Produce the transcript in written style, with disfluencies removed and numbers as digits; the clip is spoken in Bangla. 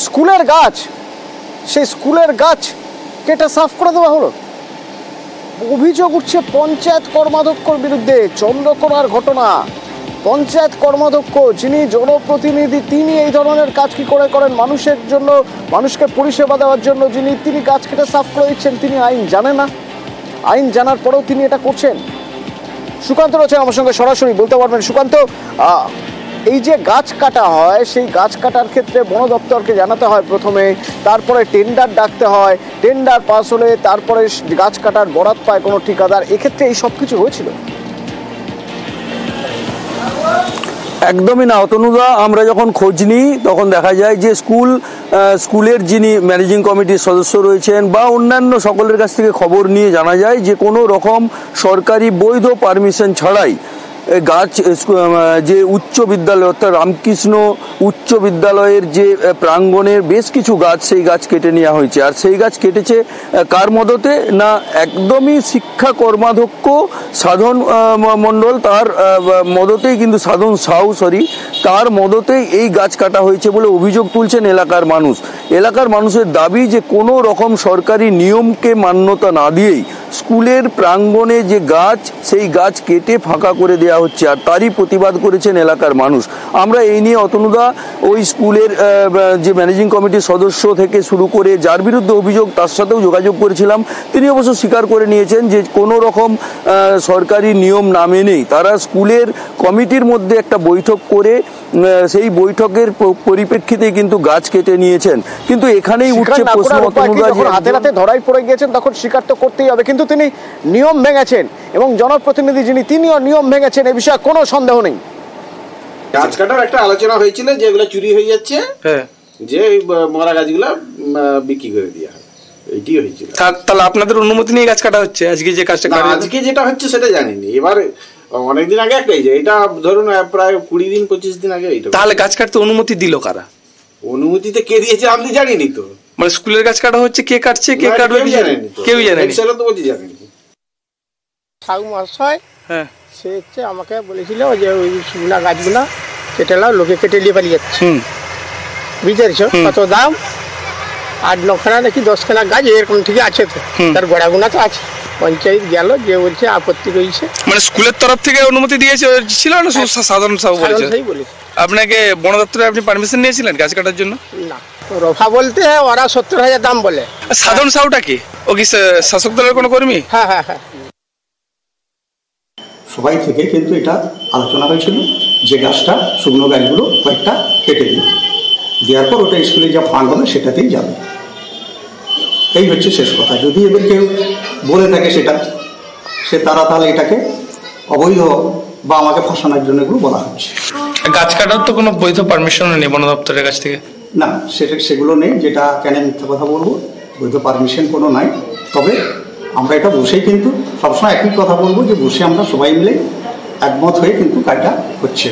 স্কুলের গাছ, সেই স্কুলের গাছ কেটে সাফ করে দেওয়া হলো। অভিযোগ উঠছে পঞ্চায়েত কর্মাধ্যক্ষর বিরুদ্ধে। চন্দ্রকোনার ঘটনা, পঞ্চায়েত কর্মাধ্যক্ষ যিনি জনপ্রতিনিধি, তিনি এই ধরনের কাজ কি করে করেন? মানুষের জন্য, মানুষকে পরিষেবা দেওয়ার জন্য তিনি গাছ কেটে সাফ করে দিচ্ছেন। তিনি আইন জানেন না, আইন জানার পরেও তিনি এটা করছেন। সুকান্ত রয়েছে আমার সঙ্গে, সরাসরি বলতে পারবেন। সুকান্ত, এই যে গাছ কাটা হয়, সেই গাছ কাটার ক্ষেত্রে বন দপ্তরকে জানাতে হয় প্রথমে, তারপরে টেন্ডার ডাকতে হয়, টেন্ডার পাস হলে তারপরে গাছ কাটার বরাত পায় কোনো ঠিকাদার। এক্ষেত্রে এই সব কিছু হয়েছিল? একদমই না অতনুদা। আমরা যখন খোঁজ নিই তখন দেখা যায় যে স্কুলের যিনি ম্যানেজিং কমিটির সদস্য রয়েছেন বা অন্যান্য সকলের কাছ থেকে খবর নিয়ে জানা যায় যে কোনো রকম সরকারি বৈধ পারমিশন ছাড়াই গাছ যে উচ্চ বিদ্যালয় অর্থাৎ রামকৃষ্ণ উচ্চ বিদ্যালয়ের যে প্রাঙ্গণের বেশ কিছু গাছ, সেই গাছ কেটে নেওয়া হয়েছে। আর সেই গাছ কেটেছে কার মদতে? না, একদমই শিক্ষা কর্মাধ্যক্ষ সাধন মণ্ডল, তার মদতেই কিন্তু সাধন সাউ তার মদতেই এই গাছ কাটা হয়েছে বলে অভিযোগ তুলছেন এলাকার মানুষ। এলাকার মানুষের দাবি যে কোনো রকম সরকারি নিয়মকে মান্যতা না দিয়েই স্কুলের প্রাঙ্গণে যে গাছ, সেই গাছ কেটে ফাঁকা করে দেওয়া হচ্ছে, আর তারই প্রতিবাদ করেছেন এলাকার মানুষ। আমরা এই নিয়ে অতনুদা ওই স্কুলের যে ম্যানেজিং কমিটির সদস্য থেকে শুরু করে যার বিরুদ্ধে অভিযোগ তার সাথেও যোগাযোগ করেছিলাম। তিনি অবশ্য স্বীকার করে নিয়েছেন যে কোনো রকম সরকারি নিয়ম না মেনেই তারা স্কুলের কমিটির মধ্যে একটা বৈঠক করে সেই বৈঠকের পরিপ্রেক্ষিতে কিন্তু গাছ কেটে নিয়েছেন। কিন্তু এখানেই উঠছে প্রশ্ন, হাতে হাতে ধরাই পড়ে গিয়েছেন তখন স্বীকার তো করতেই হবে, কিন্তু তিনি নিয়ম ভেঙেছেন এবং জনপ্রতিনিধি যিনি তিনিও নিয়ম ভেঙেছেন, এ বিষয়ে কোনো সন্দেহ নেই। গাছ কাটার একটা আলোচনা হয়েছিল যে এগুলো চুরি হয়ে যাচ্ছে, যে মরা গাছগুলো বিক্রি করে দেওয়া হয়, এইটাই হয়েছিল। তাহলে আপনাদের অনুমতি নিয়ে গাছ কাটা হচ্ছে আজকে? যে কাজটা আজকে যেটা হচ্ছে সেটা জানিনি, এবার অনেকদিন আগে একটাই, যে এটা ধরুন প্রায় 20 দিন 25 দিন আগে। তাহলে গাছ কাটতে অনুমতি দিল কারা? অনুমতিতে কে দিয়েছে আমি জানিনি তো। মানে স্কুলের গাছ কাটা হচ্ছে, কে কাটছে, কে কাটবে কেউ জানেনি। সেটা তো বলছি জানিনি। সাউ মহাশয় সে হচ্ছে আমাকে বলেছিল যে ওই শুকনা গাছগুলা কেটে নাও, লোকে কেটে নিয়ে পালিয়ে যাচ্ছে, বুঝতে পারছো? কত দাম? 8-9খানা নাকি 10খানা গাছ এরকম ঠিক আছে, তো তার গোড়াগুনা তো আছে। পঞ্চায়েত গেল, যে বলছে আপত্তি রয়েছে। মানে স্কুলের তরফ থেকে অনুমতি দিয়েছে ছিল না? সাধারণ সাউ বলেছে। আপনাকে বন দপ্তরে আপনি পারমিশন নিয়েছিলেন গাছ কাটার জন্য? না, রফা বলতে ওরা 70,000 দাম বলে। সাধারণ সাউটা কি? ও কি শাসক দলের কোনো কর্মী? হ্যাঁ হ্যাঁ হ্যাঁ। সবাই থেকে কিন্তু এটা আলোচনা হয়েছিল যে গাছটা, শুকনো গাছগুলো কয়েকটা কেটে দিই, দেওয়ার পর ওটা স্কুলে যা ফান্ড হবে সেটাতেই যাবে। এই হচ্ছে শেষ কথা। যদি এবার কেউ বলে থাকে সেটা, তারা তাহলে এটাকে অবৈধ বা আমাকে ফাঁসানোর জন্য এগুলো বলা হচ্ছে। গাছ কাটার তো কোনো বৈধ পারমিশন নেই বন দপ্তরের কাছ থেকে? না, সেগুলো নেই। যেটা কেন মিথ্যা কথা বলবো, বৈধ পারমিশন কোনো নাই। তবে আমরা এটা বসেই কিন্তু সবসময় একই কথা বলবো যে বসে আমরা সবাই মিলে একমত হয়ে কিন্তু কাজটা হচ্ছে।